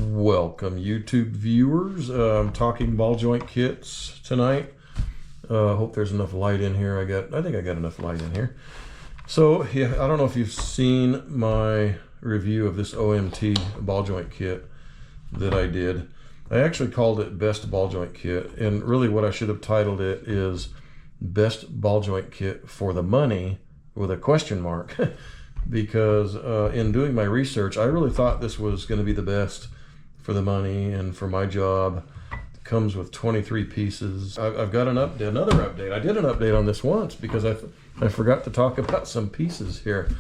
Welcome YouTube viewers. I'm talking ball joint kits tonight. Hope there's enough light in here. I think I got enough light in here. So yeah, I don't know if you've seen my review of this OMT ball joint kit that I did. I actually called it Best Ball Joint Kit, and really what I should have titled it is Best Ball Joint Kit for the Money with a question mark. Because in doing my research, I really thought this was going to be the best for the money and for my job. It comes with 23 pieces. I've got another update. I did an update on this once because I forgot to talk about some pieces here.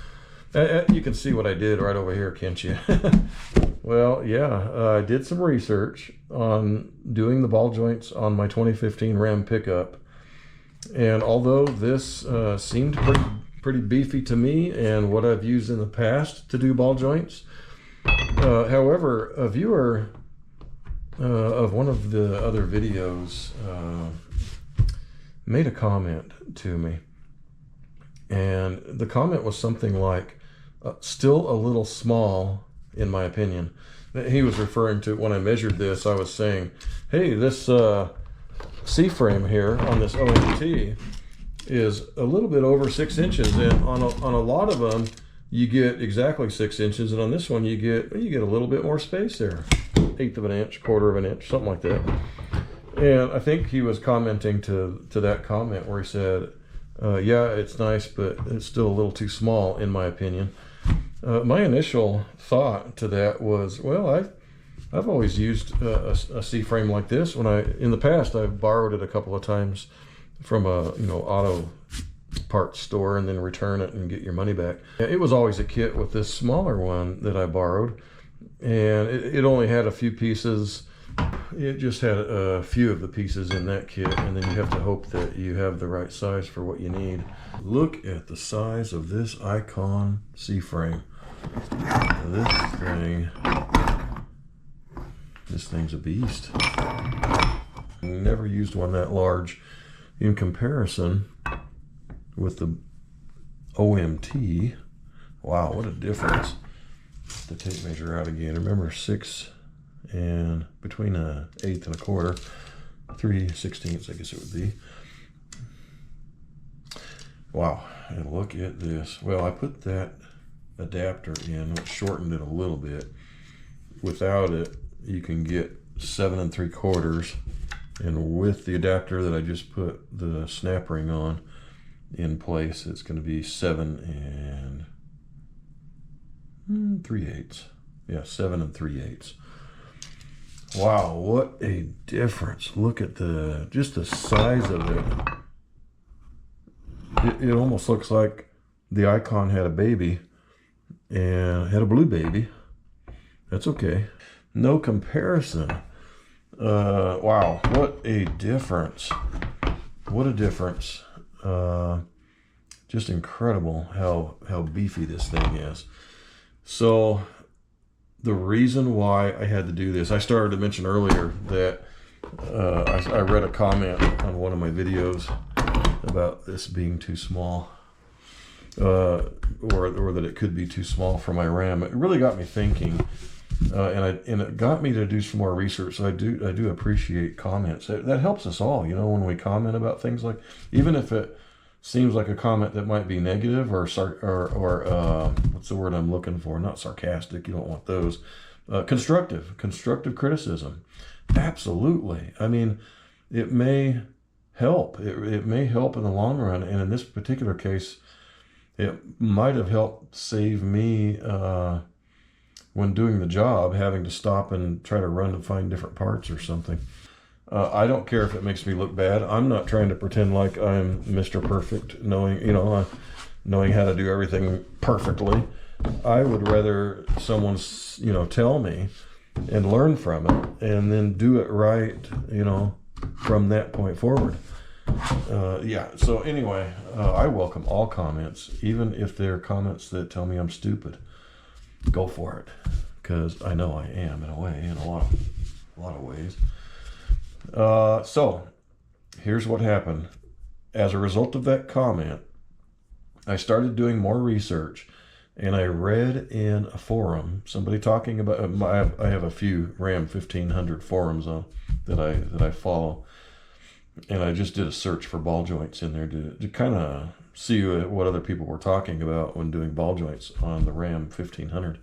You can see what I did right over here, can't you? Well, yeah, I did some research on doing the ball joints on my 2015 Ram pickup. And although this seemed pretty beefy to me and what I've used in the past to do ball joints, however, a viewer of one of the other videos made a comment to me, and the comment was something like, still a little small in my opinion. He was referring to when I measured this, I was saying, hey, this C-frame here on this OMT is a little bit over 6 inches, and on a lot of them you get exactly 6 inches, and on this one you get a little bit more space there, 1/8 of an inch, 1/4 of an inch, something like that. And I think he was commenting to that comment where he said, yeah, it's nice, but it's still a little too small in my opinion. My initial thought to that was, well, I've always used a C-frame like this. In the past I've borrowed it a couple of times from a auto parts store and then return it and get your money back. It was always a kit with this smaller one that I borrowed, and it only had a few pieces. It just had a few of the pieces in that kit, and then you have to hope that you have the right size for what you need. Look at the size of this Icon C-frame. This thing's a beast. Never used one that large. In comparison with the OMT, wow, what a difference. The tape measure out again. Remember, 6 and between 1/8 and 1/4, 3/16, I guess it would be. Wow, and look at this. Well, I put that adapter in, which shortened it a little bit. Without it, you can get 7 3/4. And with the adapter that I just put the snap ring on in place, it's going to be 7 3/8. Yeah, 7 3/8. Wow, what a difference. Look at just the size of it. It almost looks like the Icon had a baby and had a blue baby. That's okay. No comparison. Wow, what a difference. What a difference. Just incredible how beefy this thing is. So the reason why I had to do this, I started to mention earlier that I read a comment on one of my videos about this being too small, or that it could be too small for my Ram. It really got me thinking. And it got me to do some more research. So I do appreciate comments. That helps us all, when we comment about things, like, even if it seems like a comment that might be negative or what's the word I'm looking for? Not sarcastic. You don't want those. Constructive criticism. Absolutely. I mean, it may help. It may help in the long run. And in this particular case, it might have helped save me, when doing the job, having to stop and try to run to find different parts or something. I don't care if it makes me look bad. I'm not trying to pretend like I'm Mr. Perfect, knowing how to do everything perfectly. I would rather someone, tell me and learn from it and then do it right, from that point forward. Yeah, so anyway, I welcome all comments, even if they're comments that tell me I'm stupid. Go for it, because I know I am in a way, in a lot of ways. So here's what happened. As a result of that comment, I started doing more research, And I read in a forum somebody talking about. I have a few Ram 1500 forums on that I follow, and I just did a search for ball joints in there to kind of see what other people were talking about when doing ball joints on the Ram 1500.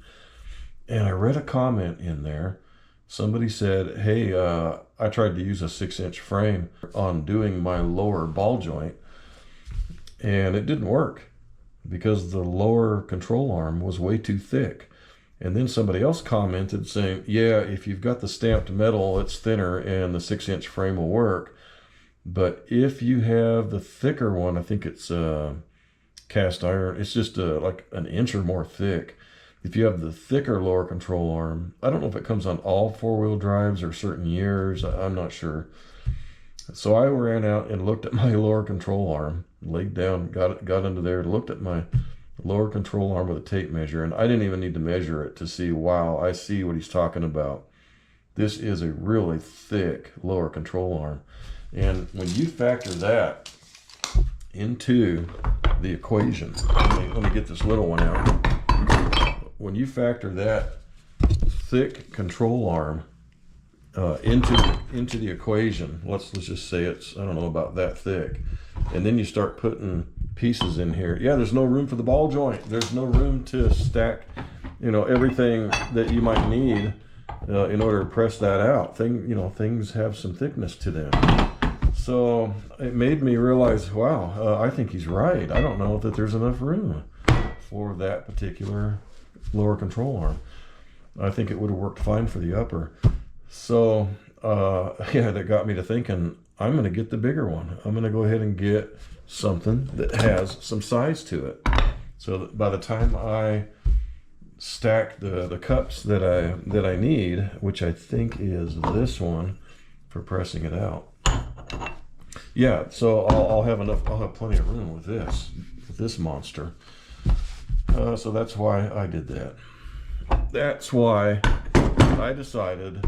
And I read a comment in there. Somebody said, "Hey, I tried to use a 6-inch frame on doing my lower ball joint, and it didn't work because the lower control arm was way too thick." And then somebody else commented saying, "Yeah, if you've got the stamped metal, it's thinner and the 6-inch frame will work. But if you have the thicker one, I think it's cast iron, it's just like an inch or more thick. If you have the thicker lower control arm, I don't know if it comes on all 4-wheel drives or certain years, I'm not sure." So I ran out and looked at my lower control arm, laid down, got under there, looked at my lower control arm with a tape measure, and I didn't even need to measure it to see, wow, I see what he's talking about. This is a really thick lower control arm. And when you factor that into the equation, let me get this little one out. When you factor that thick control arm into the equation, let's just say it's, I don't know, about that thick, and then you start putting pieces in here. Yeah, there's no room for the ball joint. There's no room to stack, everything that you might need in order to press that out. Things have some thickness to them. So it made me realize, wow, I think he's right. I don't know that there's enough room for that particular lower control arm. I think it would have worked fine for the upper. So, that got me to thinking, I'm going to get the bigger one. I'm going to go ahead and get something that has some size to it. So that by the time I stack the cups that I need, which I think is this one for pressing it out. Yeah, so I'll have enough. I'll have plenty of room with this monster. So that's why I did that. That's why I decided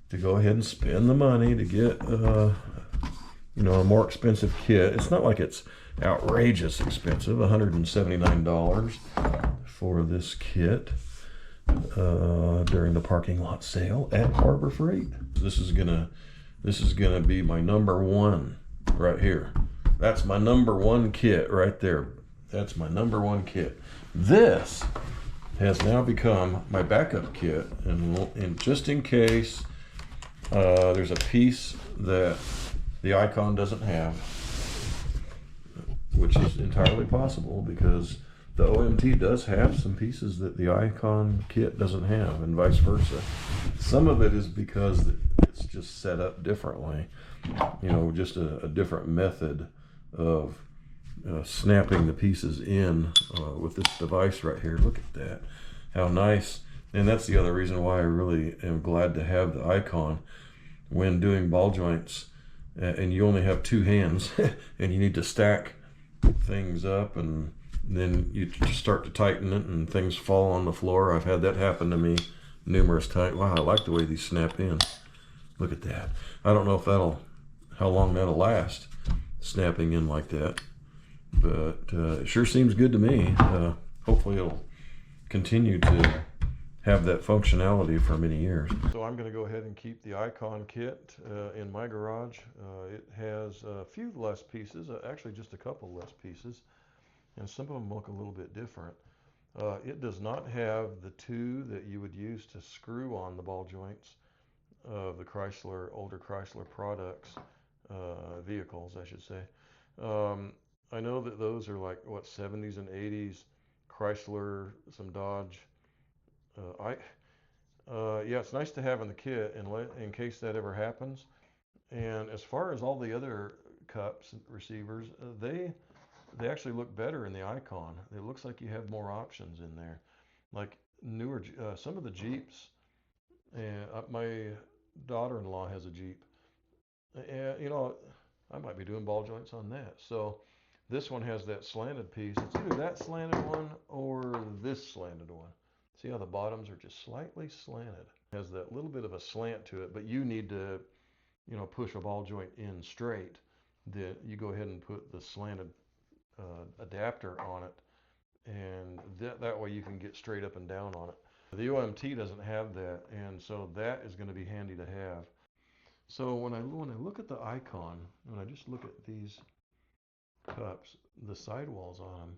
to go ahead and spend the money to get a more expensive kit. It's not like it's outrageous expensive, $179 for this kit during the parking lot sale at Harbor Freight. This is gonna be my number one right here. That's my number one kit right there. That's my number one kit. This has now become my backup kit, and just in case there's a piece that the Icon doesn't have, which is entirely possible because the OMT does have some pieces that the Icon kit doesn't have, and vice versa. Some of it is because it's just set up differently, just a different method of snapping the pieces in with this device right here. Look at that, how nice. And that's the other reason why I really am glad to have the Icon when doing ball joints and you only have two hands and you need to stack things up, and then you start to tighten it and things fall on the floor. I've had that happen to me numerous times. Wow, I like the way these snap in. Look at that. I don't know if how long that'll last, snapping in like that, but it sure seems good to me. Hopefully it'll continue to have that functionality for many years. So I'm going to go ahead and keep the Icon kit in my garage. It has a few less pieces, actually just a couple less pieces, and some of them look a little bit different. It does not have the two that you would use to screw on the ball joints of the older Chrysler products, vehicles, I should say. I know that those are like, 70s and 80s Chrysler, some Dodge. Yeah, it's nice to have in the kit in case that ever happens. And as far as all the other cups and receivers, they actually look better in the Icon. It looks like you have more options in there, like newer some of the Jeeps. And my daughter-in-law has a Jeep, and I might be doing ball joints on that. So this one has that slanted piece. It's either that slanted one or this slanted one. See how the bottoms are just slightly slanted. It has that little bit of a slant to it, but you need to, push a ball joint in straight. That you go ahead and put the slanted adapter on it, and that way you can get straight up and down on it. The OMT doesn't have that, and so that is going to be handy to have. So when I look at the icon, when I just look at these cups, the sidewalls on them,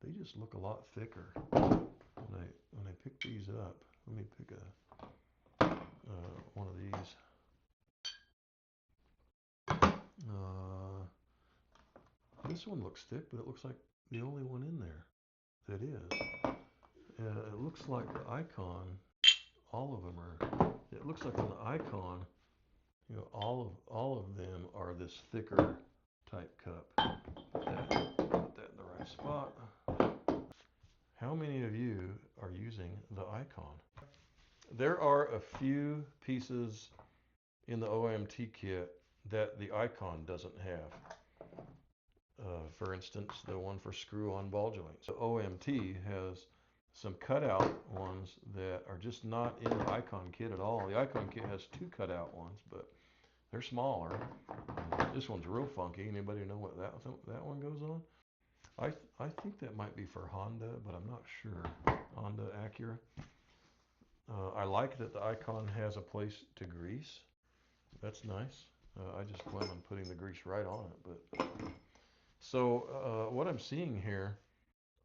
they just look a lot thicker. When I pick these up, let me pick one of these. This one looks thick, but it looks like the only one in there that is. It looks like the icon, all of them are. It looks like on the icon, you know, all of them are this thicker type cup. Put that in the right spot. How many of you are using the icon? There are a few pieces in the OMT kit that the icon doesn't have. For instance, the one for screw-on ball joints. The OMT has some cutout ones that are just not in the icon kit at all. The icon kit has two cutout ones, but they're smaller. This one's real funky. Anybody know what that one goes on? I think that might be for Honda, but I'm not sure. Honda, Acura. I like that the icon has a place to grease. That's nice. I just plan on putting the grease right on it. But so what I'm seeing here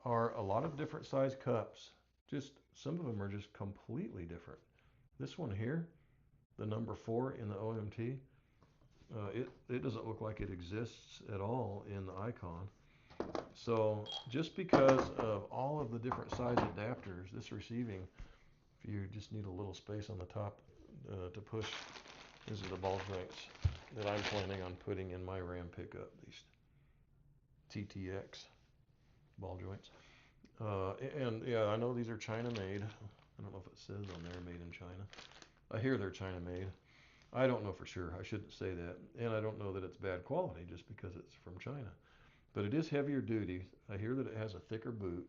are a lot of different size cups. Just some of them are just completely different. This one here, the number 4 in the OMT, it doesn't look like it exists at all in the icon. So just because of all of the different size adapters, this receiving, if you just need a little space on the top to push, these are the ball joints that I'm planning on putting in my Ram pickup, these TTX ball joints. And yeah, I know these are China made. I don't know if it says on there made in China. I hear they're China made. I don't know for sure. I shouldn't say that. And I don't know that it's bad quality just because it's from China. But it is heavier duty. I hear that it has a thicker boot.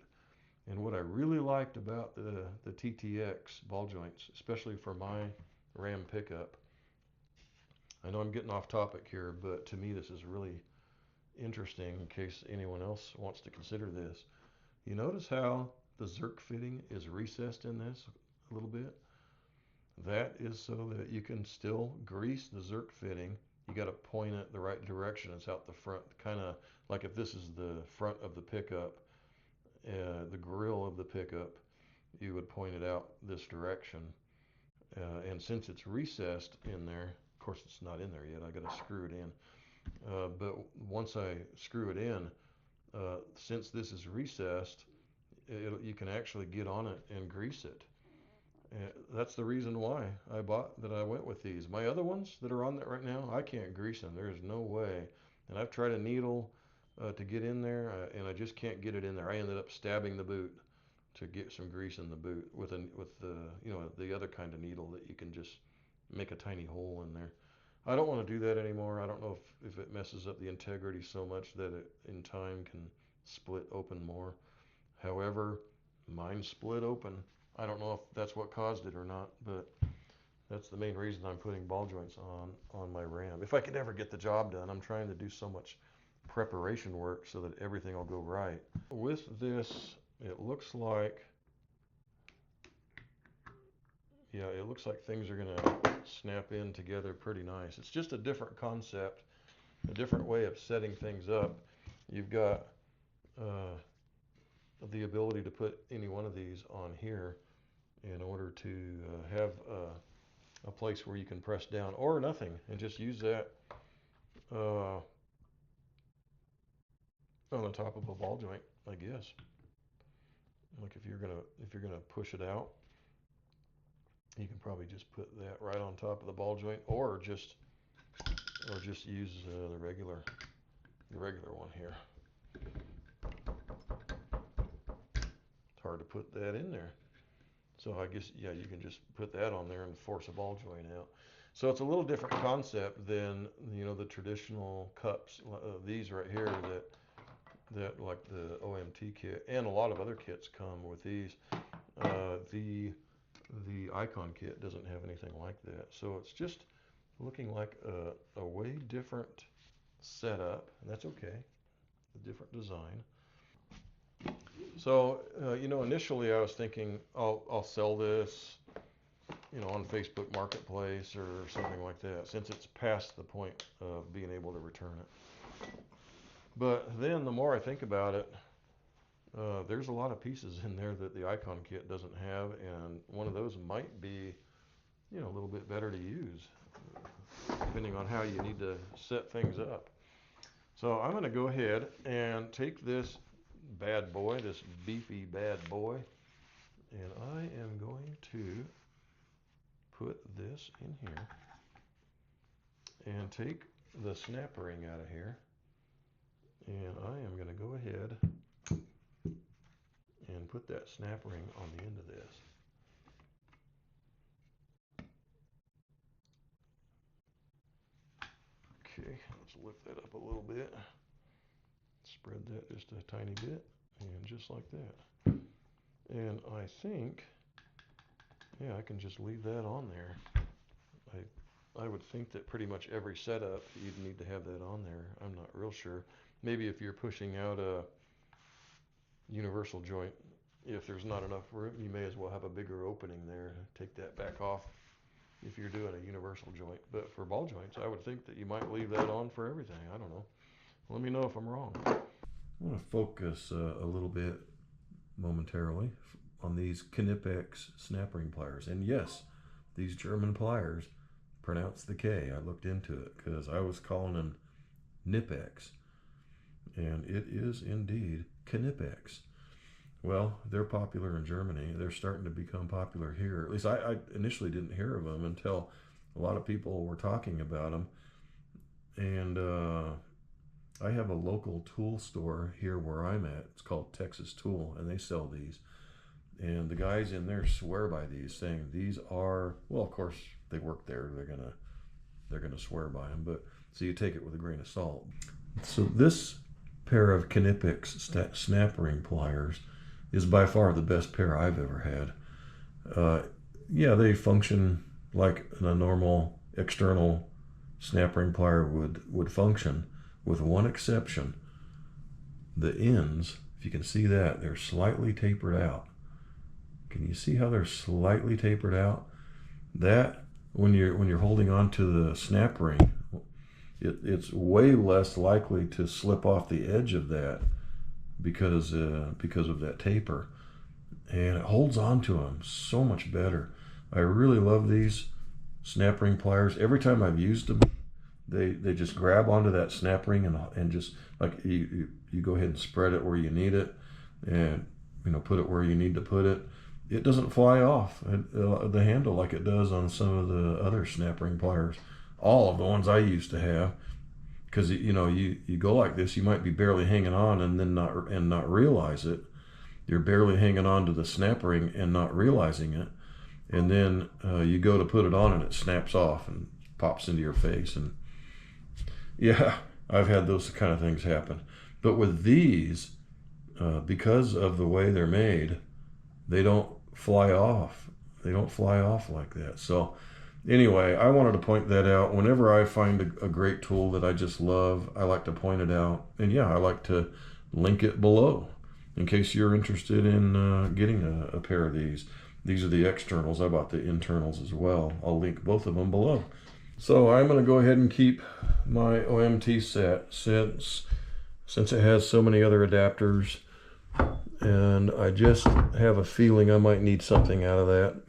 And what I really liked about the TTX ball joints, especially for my Ram pickup, I know I'm getting off topic here, but to me this is really interesting in case anyone else wants to consider this. You notice how the Zerk fitting is recessed in this a little bit? That is so that you can still grease the Zerk fitting. You got to point it the right direction. It's out the front, kind of like if this is the front of the pickup, the grill of the pickup, you would point it out this direction. And since it's recessed in there, of course it's not in there yet, I got to screw it in. But once I screw it in, since this is recessed, you can actually get on it and grease it. That's the reason why I went with these. My other ones that are on there right now, I can't grease them. There is no way. And I've tried a needle to get in there, and I just can't get it in there. I ended up stabbing the boot to get some grease in the boot with the the other kind of needle that you can just make a tiny hole in there. I don't want to do that anymore. I don't know if it messes up the integrity so much that it in time can split open more. However, mine split open. I don't know if that's what caused it or not, but that's the main reason I'm putting ball joints on my Ram. If I could ever get the job done, I'm trying to do so much preparation work so that everything will go right. With this, it looks like, yeah, it looks like things are gonna snap in together pretty nice. It's just a different concept, a different way of setting things up. You've got the ability to put any one of these on here in order to have a place where you can press down or nothing and just use that on the top of a ball joint, I guess. Like if you're gonna push it out, you can probably just put that right on top of the ball joint, or just use the regular one here. It's hard to put that in there. So I guess, yeah, you can just put that on there and force a ball joint out. So it's a little different concept than, the traditional cups, these right here that like the OMT kit and a lot of other kits come with these. The Icon kit doesn't have anything like that. So it's just looking like a way different setup, and that's okay. A different design. So, initially I was thinking I'll sell this, on Facebook Marketplace or something like that, since it's past the point of being able to return it. But then the more I think about it, there's a lot of pieces in there that the Icon kit doesn't have, and one of those might be, a little bit better to use, depending on how you need to set things up. So I'm going to go ahead and take this bad boy, this beefy bad boy, and I am going to put this in here and take the snap ring out of here, and I am going to go ahead and put that snap ring on the end of this. Okay, let's lift that up a little bit, spread that just a tiny bit, and just like that. And I think, yeah, I can just leave that on there. I would think that pretty much every setup you'd need to have that on there. I'm not real sure. Maybe if you're pushing out a universal joint, if there's not enough room, you may as well have a bigger opening there. Take that back off if you're doing a universal joint. But for ball joints, I would think that you might leave that on for everything. I don't know. Let me know if I'm wrong. I want to focus a little bit momentarily on these Knipex snap ring pliers. And yes, these German pliers pronounce the K. I looked into it because I was calling them Knipex, and it is indeed Knipex. Well, they're popular in Germany. They're starting to become popular here. At least I initially didn't hear of them until a lot of people were talking about them. And I have a local tool store here where I'm at. It's called Texas Tool, and they sell these. And the guys in there swear by these, saying these are, well, of course they work there. They're gonna swear by them, but so you take it with a grain of salt. So this pair of Knipex snap ring pliers is by far the best pair I've ever had. Yeah, they function like a normal external snap ring plier would function, with one exception. The ends, if you can see that, they're slightly tapered out. Can you see how they're slightly tapered out? That, when you're holding on to the snap ring, it's way less likely to slip off the edge of that because of that taper, and it holds on to them so much better. I really love these snap ring pliers. Every time I've used them, they just grab onto that snap ring and just like you go ahead and spread it where you need it, and put it where you need to put it. It doesn't fly off the handle like it does on some of the other snap ring pliers. All of the ones I used to have, because you go like this, you might be barely hanging on and then not realize it. You're barely hanging on to the snap ring and not realizing it, and then you go to put it on and it snaps off and pops into your face. And yeah, I've had those kind of things happen. But with these, because of the way they're made, they don't fly off. They don't fly off like that. So anyway, I wanted to point that out. Whenever I find a great tool that I just love, I like to point it out. And yeah, I like to link it below in case you're interested in getting a pair of these. These are the externals. I bought the internals as well. I'll link both of them below. So I'm going to go ahead and keep my OMT set since it has so many other adapters. And I just have a feeling I might need something out of that.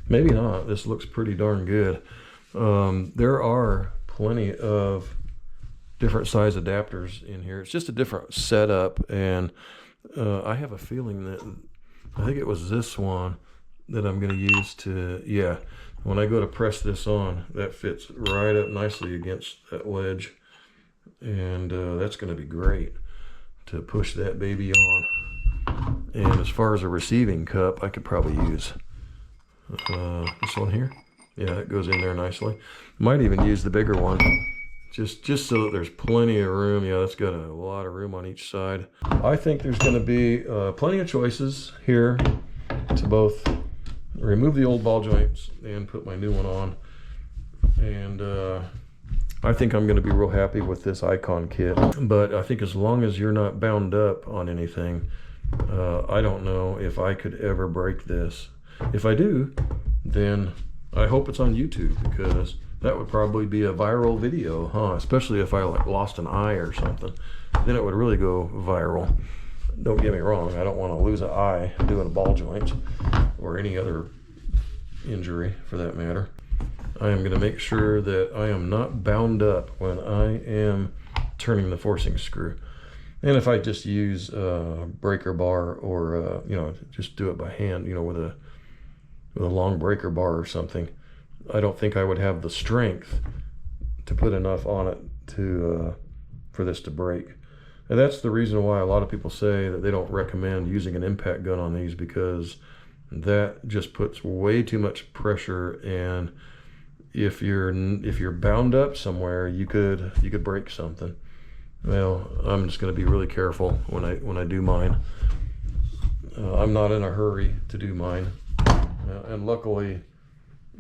Maybe not. This looks pretty darn good. There are plenty of different size adapters in here. It's just a different setup, and I have a feeling that I think it was this one that I'm going to use to, yeah, when I go to press this on, that fits right up nicely against that ledge, and that's going to be great to push that baby on. And as far as a receiving cup, I could probably use this one here. Yeah, it goes in there nicely. Might even use the bigger one, just so that there's plenty of room. Yeah, that's got a lot of room on each side. I think there's going to be plenty of choices here to both remove the old ball joints and put my new one on. And I think I'm going to be real happy with this Icon kit. But I think as long as you're not bound up on anything, I don't know if I could ever break this. If I do, then I hope it's on YouTube, because that would probably be a viral video, huh? Especially if I like lost an eye or something. Then it would really go viral. Don't get me wrong, I don't want to lose an eye doing a ball joint or any other injury for that matter. I am going to make sure that I am not bound up when I am turning the forcing screw. And if I just use a breaker bar, or you know, just do it by hand, you know, with a long breaker bar or something, I don't think I would have the strength to put enough on it to for this to break. And that's the reason why a lot of people say that they don't recommend using an impact gun on these, because that just puts way too much pressure, and if you're bound up somewhere, you could break something. Well, I'm just going to be really careful when I do mine. I'm not in a hurry to do mine, and luckily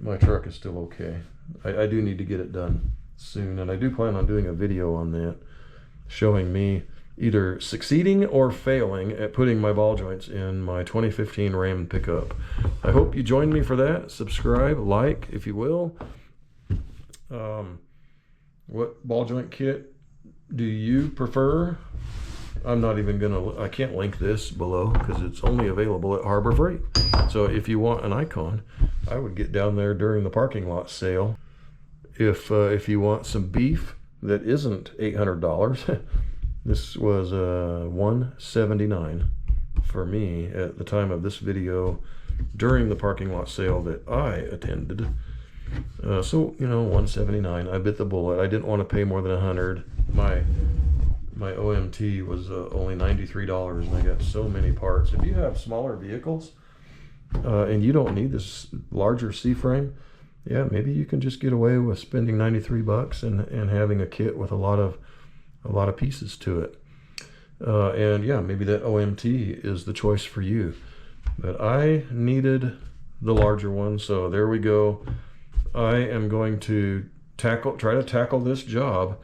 my truck is still okay. I do need to get it done soon, and I do plan on doing a video on that, showing me either succeeding or failing at putting my ball joints in my 2015 Ram pickup. I hope you join me for that. Subscribe, like, if you will. What ball joint kit do you prefer? I'm not even I can't link this below because it's only available at Harbor Freight. So if you want an Icon, I would get down there during the parking lot sale. If you want some beef that isn't $800, this was $179 for me at the time of this video during the parking lot sale that I attended. So, you know, $179. I bit the bullet. I didn't want to pay more than $100. My OMT was only $93, and I got so many parts. If you have smaller vehicles and you don't need this larger C-frame, yeah, maybe you can just get away with spending $93 and having a kit with a lot of pieces to it. And yeah, maybe that OMT is the choice for you. But I needed the larger one, so there we go. I am going to try to tackle this job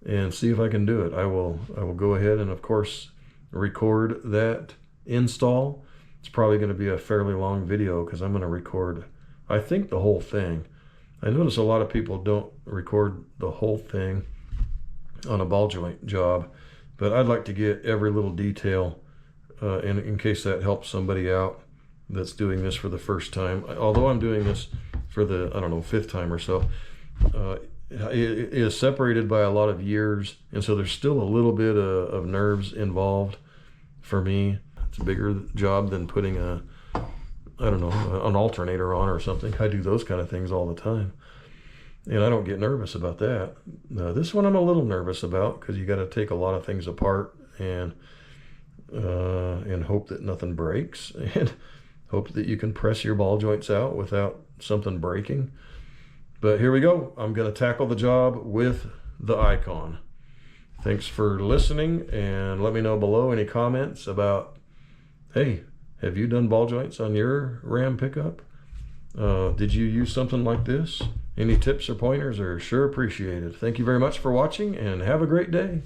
and see if I can do it. I will go ahead and, of course, record that install. It's probably going to be a fairly long video because I'm going to record, I think, the whole thing. I notice a lot of people don't record the whole thing on a ball joint job, but I'd like to get every little detail in case that helps somebody out that's doing this for the first time. Although I'm doing this for the, I don't know, 5th time or so, it is separated by a lot of years, and so there's still a little bit of nerves involved for me. It's a bigger job than putting an alternator on or something. I do those kind of things all the time, and I don't get nervous about that. This one I'm a little nervous about because you got to take a lot of things apart and hope that nothing breaks, and hope that you can press your ball joints out without something breaking. But here we go. I'm going to tackle the job with the Icon. Thanks for listening, and let me know below any comments about, hey, have you done ball joints on your Ram pickup? Did you use something like this? Any tips or pointers are sure appreciated. Thank you very much for watching, and have a great day.